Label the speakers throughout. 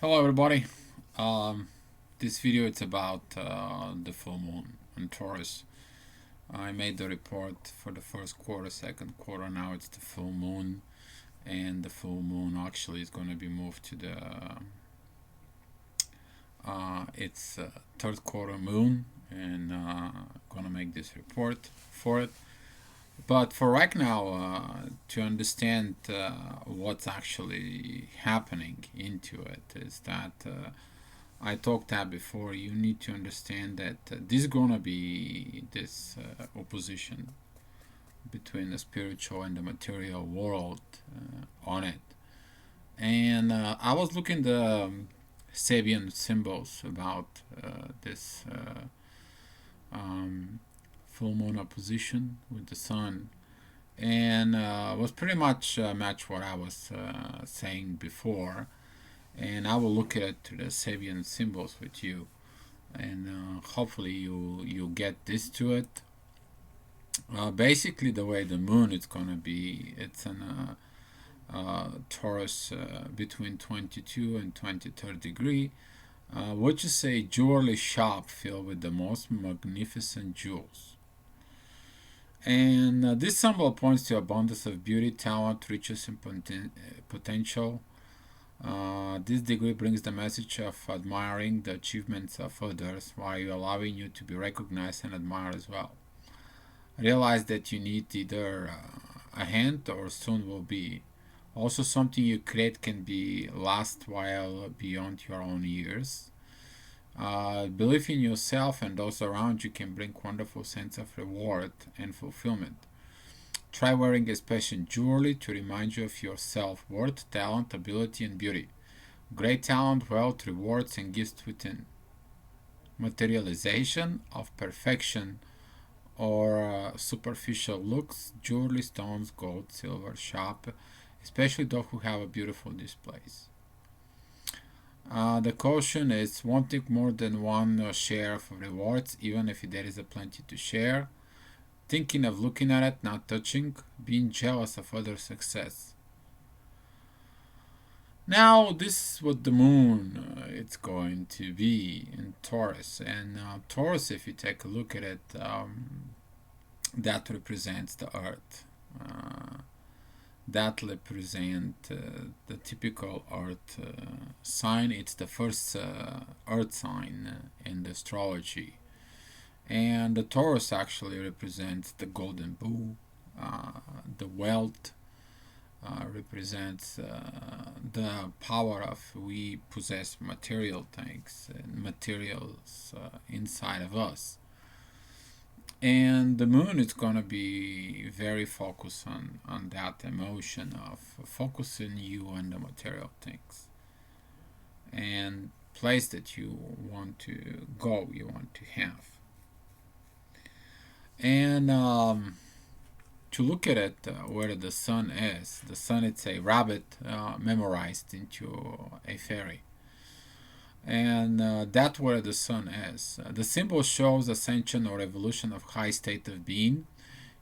Speaker 1: Hello everybody. This video it's about the full moon in Taurus. I made the report for the first quarter, second quarter. Now it's the full moon, and the full moon actually is going to be moved to the it's third quarter moon, and going to make this report for it. But for right now, to understand what's actually happening into it is that I talked that before. You need to understand that this is gonna be this opposition between the spiritual and the material world on it. And I was looking the Sabian symbols about this full moon opposition with the sun, and was pretty much match what I was saying before. And I will look at the Sabian symbols with you, and hopefully you get this to it. Basically, the way the moon is gonna be, it's an Taurus between 22 and 23rd degree, which is a jewelry shop filled with the most magnificent jewels. And this symbol points to abundance of beauty, talent, riches, and potential. This degree brings the message of admiring the achievements of others while allowing you to be recognized and admired as well. Realize that you need either a hand or soon will be. Also, something you create can be last while beyond your own years. Belief in yourself and those around you can bring wonderful sense of reward and fulfillment. Try wearing a special jewelry to remind you of your self-worth, talent, ability, and beauty. Great talent, wealth, rewards, and gifts within. Materialization of perfection or superficial looks, jewelry, stones, gold, silver, shop, especially those who have a beautiful displays. The caution is wanting more than one share of rewards, even if there is a plenty to share. Thinking of looking at it, not touching. Being jealous of other success. Now, this is what the moon it's going to be in Taurus. And Taurus, if you take a look at it, that represents the earth. That represents the typical earth sign. It's the first earth sign in the astrology. And the Taurus actually represents the golden bull, the wealth, represents the power of we possess material things and materials inside of us. And the moon is going to be very focused on that emotion of focusing you on the material things and place that you want to go, you want to have. And to look at it, where the sun is, the sun it's a rabbit memorized into a fairy. And that's where the sun is. The symbol shows ascension or evolution of high state of being.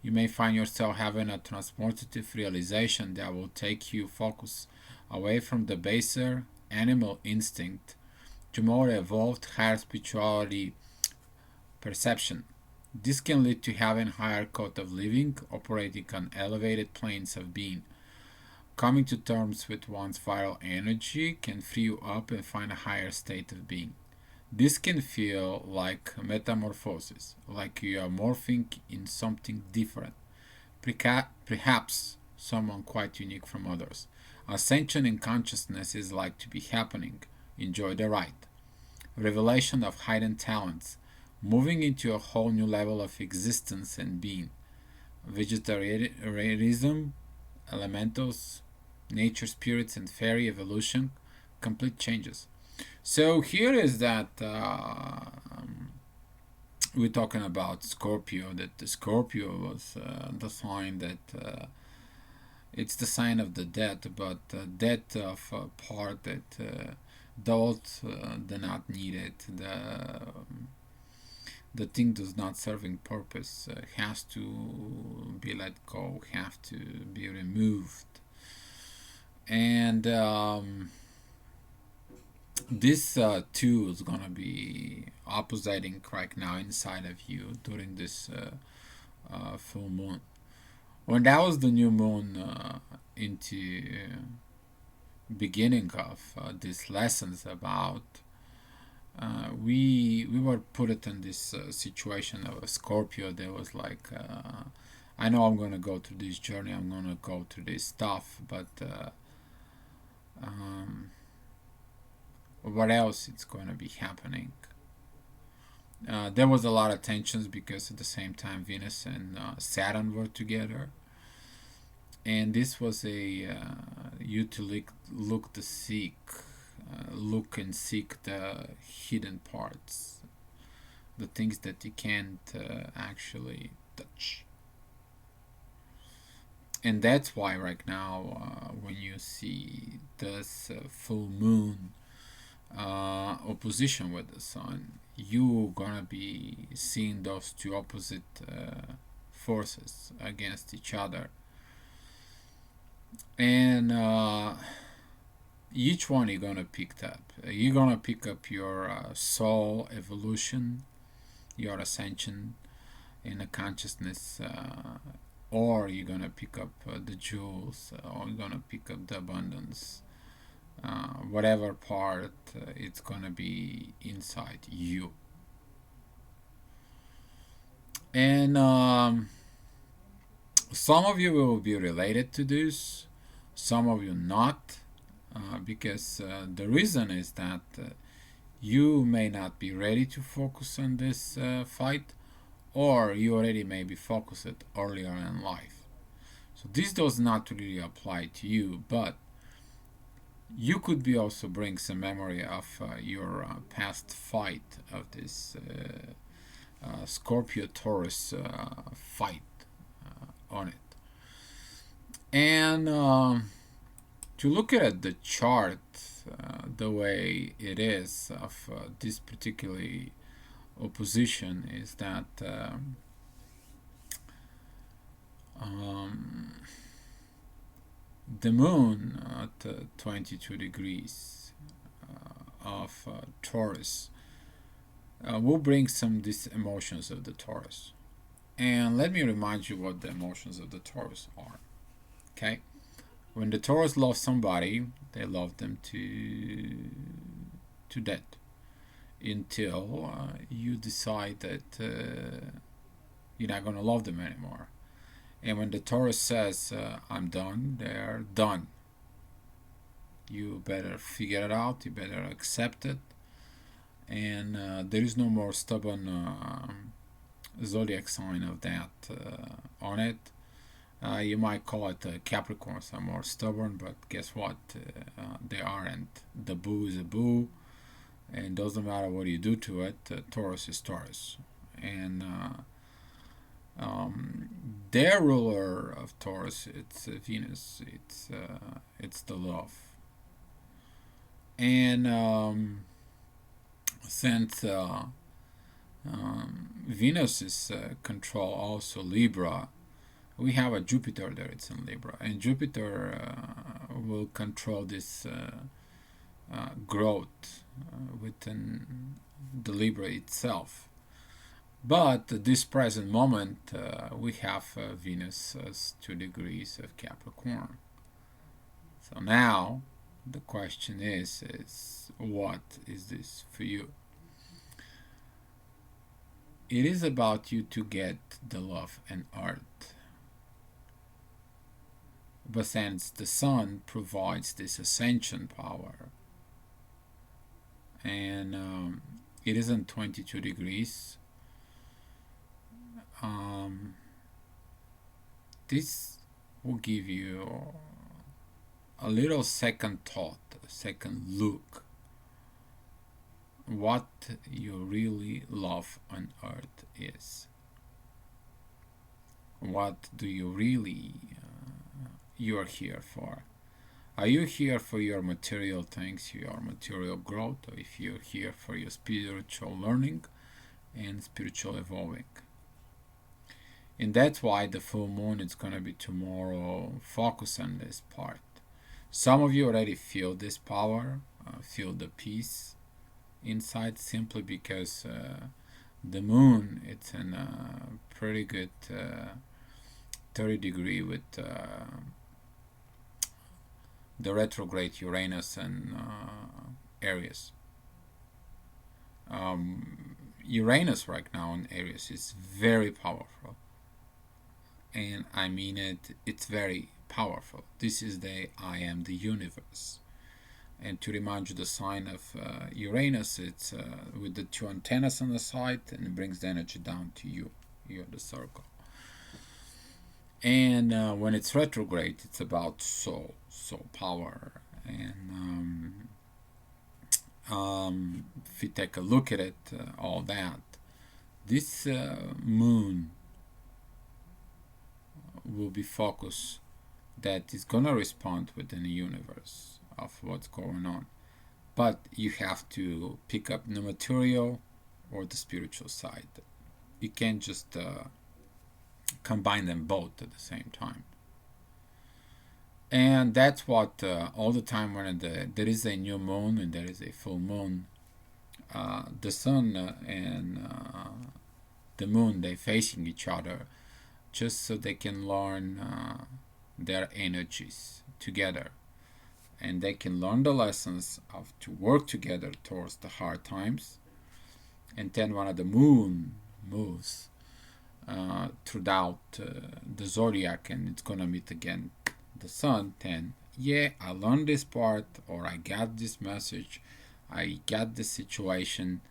Speaker 1: You may find yourself having a transformative realization that will take you focus away from the baser animal instinct to more evolved higher spirituality perception. This can lead to having higher cost of living, operating on elevated planes of being. Coming to terms with one's vital energy can free you up and find a higher state of being. This can feel like metamorphosis, like you are morphing in something different, perhaps someone quite unique from others. Ascension in consciousness is like to be happening. Enjoy the ride. Revelation of hidden talents, moving into a whole new level of existence and being. Vegetarianism, elementals, nature spirits, and fairy evolution, complete changes. So here is that we're talking about Scorpio, that the Scorpio was the sign that it's the sign of the death, but death of a part that those do not need it. The thing does not serving purpose, has to be let go, have to be removed. And This two is gonna be oppositing right now inside of you during this full moon. When that was the new moon into beginning of these lessons about we were put it in this situation of a Scorpio. There was like I know I'm gonna go through this journey. I'm gonna go through this stuff, but um, what else is going to be happening? There was a lot of tensions because at the same time Venus and Saturn were together, and this was a you to look to seek, look and seek the hidden parts, the things that you can't actually touch. And that's why right now, when you see this full moon opposition with the sun, you're gonna be seeing those two opposite forces against each other, and each one you're gonna pick up. You're gonna pick up your soul evolution, your ascension in the consciousness, or you're gonna pick up the jewels, or you're gonna pick up the abundance. Whatever part it's gonna be inside you, and some of you will be related to this, some of you not, because the reason is that you may not be ready to focus on this fight, or you already may be focused earlier in life. So this does not really apply to you, but you could be also bring some memory of your past fight of this Scorpio Taurus fight on it. And to look at the chart the way it is of this particular opposition is that um, the moon at 22 degrees of Taurus will bring some these emotions of the Taurus. And let me remind you what the emotions of the Taurus are. Okay? When the Taurus loves somebody, they love them to death until you decide that you're not going to love them anymore. And when the Taurus says, I'm done, they're done. You better figure it out, you better accept it. And there is no more stubborn zodiac sign of that on it. You might call it Capricorns are more stubborn, but guess what? They aren't. The boo is a boo, and doesn't matter what you do to it. Taurus is Taurus, and their ruler of Taurus, it's Venus. It's the love, and since Venus is control also Libra, we have a Jupiter there. It's in Libra, and Jupiter will control this growth within the Libra itself. But at this present moment, we have Venus as 2 degrees of Capricorn. So now the question is what is this for you? It is about you to get the love and art. But since the sun provides this ascension power, and it isn't 22 degrees, this will give you a little second thought, a second look what you really love on earth is. What do you really you're here for? Are you here for your material things, your material growth, or if you're here for your spiritual learning and spiritual evolving? And that's why the full moon is going to be tomorrow. Focus on this part. Some of you already feel this power. feel the peace inside, simply because the moon, it's in a pretty good 30 degree with the retrograde Uranus and Aries. Uranus right now in Aries is very powerful, and I mean it, it's very powerful. This is the I am the universe. And to remind you, the sign of Uranus, it's with the two antennas on the side, and it brings the energy down to you. You're the circle. And when it's retrograde, it's about soul power. And if you take a look at it, all that, this moon will be focus that is gonna respond within the universe of what's going on. But you have to pick up the material or the spiritual side. You can't just combine them both at the same time. And that's what all the time when there is a new moon and there is a full moon, the sun and the moon, they facing each other just so they can learn their energies together, and they can learn the lessons of to work together towards the hard times. And then when the moon moves throughout the zodiac and it's gonna meet again the sun, then yeah, I learned this part, or I got this message, I got this situation,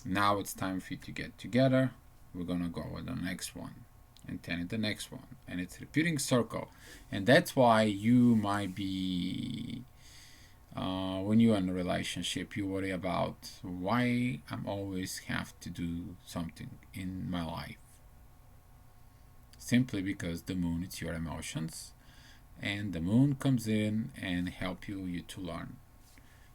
Speaker 1: now it's time for you to get together, we're gonna go with the next one, and then the next one, and it's repeating circle. And that's why you might be when you're in a relationship, you worry about why I'm always have to do something in my life, simply because the moon, it's your emotions, and the moon comes in and help you to learn.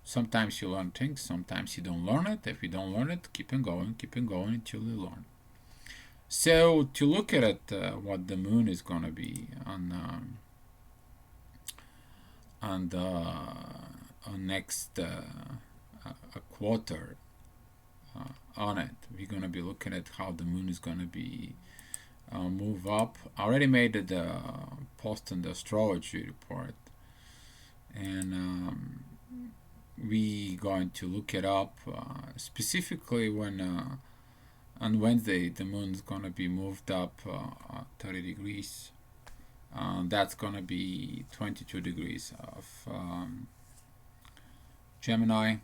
Speaker 1: Sometimes you learn things, sometimes you don't learn it. If you don't learn it, keep on going until you learn. So to look at it, what the moon is going to be on next a quarter on it, we're going to be looking at how the moon is going to be move up. I already made the post in the astrology report, and we going to look it up specifically when on Wednesday the moon is gonna be moved up 30 degrees. That's gonna be 22 degrees of Gemini.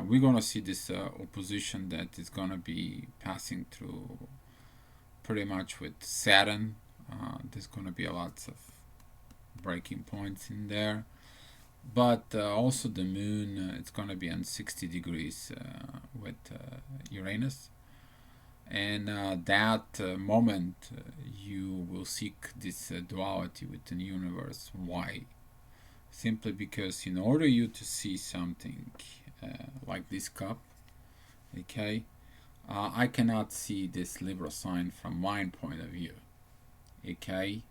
Speaker 1: We're gonna see this opposition that is gonna be passing through pretty much with Saturn. There's gonna be a lots of breaking points in there, but also the moon, it's gonna be on 60 degrees with Uranus, and that moment you will seek this duality within the universe. Why? Simply because in order you to see something like this cup, okay, I cannot see this Libra sign from my point of view, okay,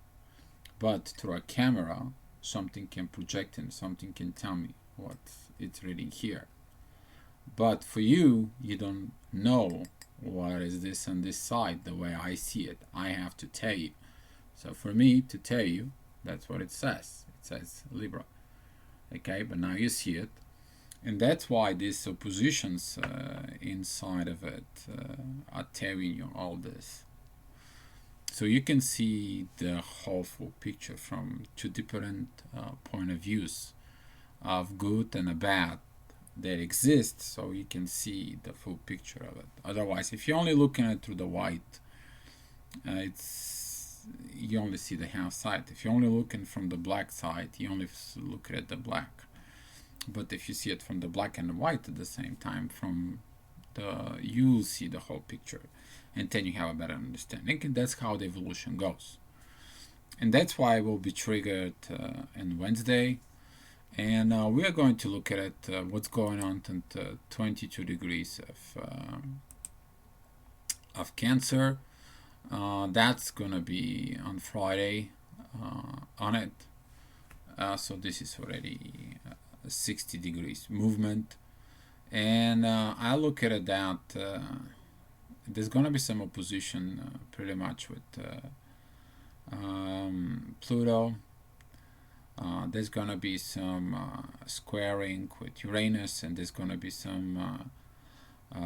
Speaker 1: but through a camera something can project and something can tell me what it's reading here. But for you, you don't know what is this on this side the way I see it. I have to tell you. So for me to tell you, that's what it says. It says Libra. Okay, but now you see it. And that's why these oppositions inside of it are telling you all this. So you can see the whole full picture from two different point of views of good and a bad that exist, so you can see the full picture of it. Otherwise, if you're only looking at it through the white, you only see the half side. If you're only looking from the black side, you only look at the black. But if you see it from the black and the white at the same time, you'll see the whole picture, and then you have a better understanding. And that's how the evolution goes. And that's why we'll be triggered on Wednesday. And we are going to look at it, what's going on at 22 degrees of Cancer. That's going to be on Friday on it. So this is already 60 degrees movement. And I look at it that there's gonna be some opposition pretty much with Pluto. There's gonna be some squaring with Uranus, and there's gonna be some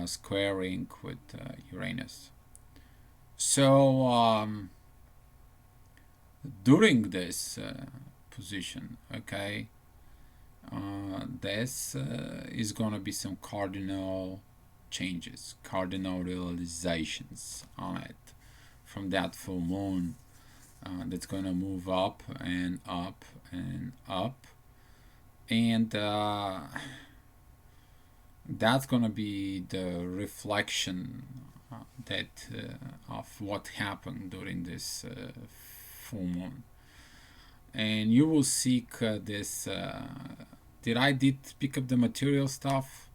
Speaker 1: squaring with Uranus. So during this position, okay, this is gonna be some cardinal changes, cardinal realizations on it from that full moon. That's gonna move up and up and up, and that's gonna be the reflection that of what happened during this full moon. And you will seek this. Did pick up the material stuff?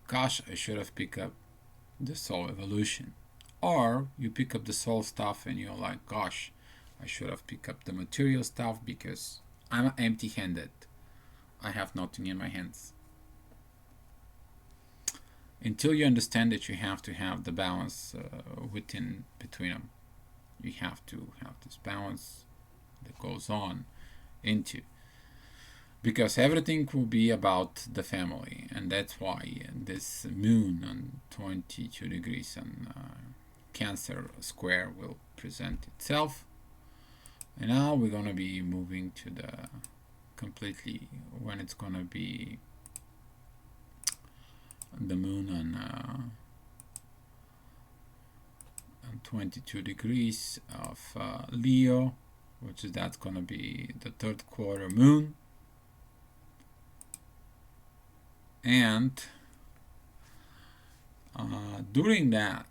Speaker 1: Gosh, I should have picked up the soul evolution. Or you pick up the soul stuff and you're like, gosh, I should have picked up the material stuff because I'm empty-handed. I have nothing in my hands. Until you understand that you have to have the balance between them, you have to have this balance that goes on into, because everything will be about the family, and that's why this moon on 22 degrees and Cancer square will present itself. And now we're gonna be moving to the completely when it's gonna be the moon on 22 degrees of Leo, which is that's gonna be the third quarter moon. And during that,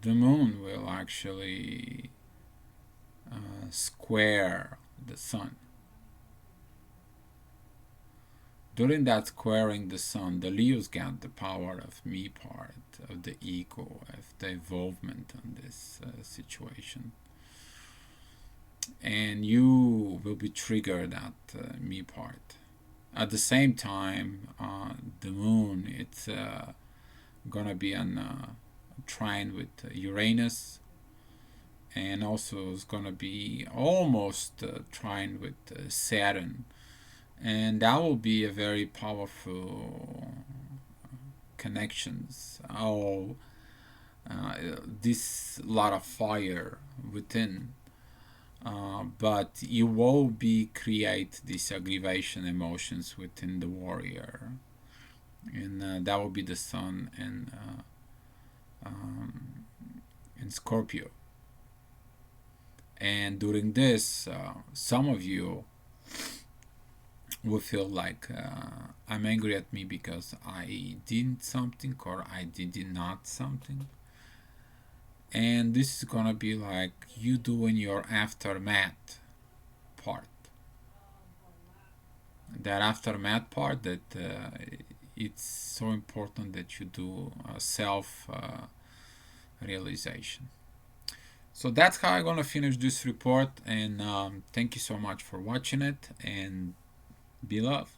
Speaker 1: the moon will actually square the sun. During that squaring the sun, the Leos got the power of me part, of the ego, of the involvement in this situation. And you will be triggered at me part. At the same time, the moon, it's gonna be on trine with Uranus, and also it's gonna be almost trine with Saturn, and that will be a very powerful connections. Oh, this lot of fire within. But you will be create these aggravation emotions within the warrior, and that will be the sun and in Scorpio. And during this, some of you will feel like I'm angry at me because I did something or I did not something. And this is gonna be like you doing your aftermath part. That aftermath part that it's so important that you do self realization. So that's how I'm gonna finish this report, and thank you so much for watching it, and be love.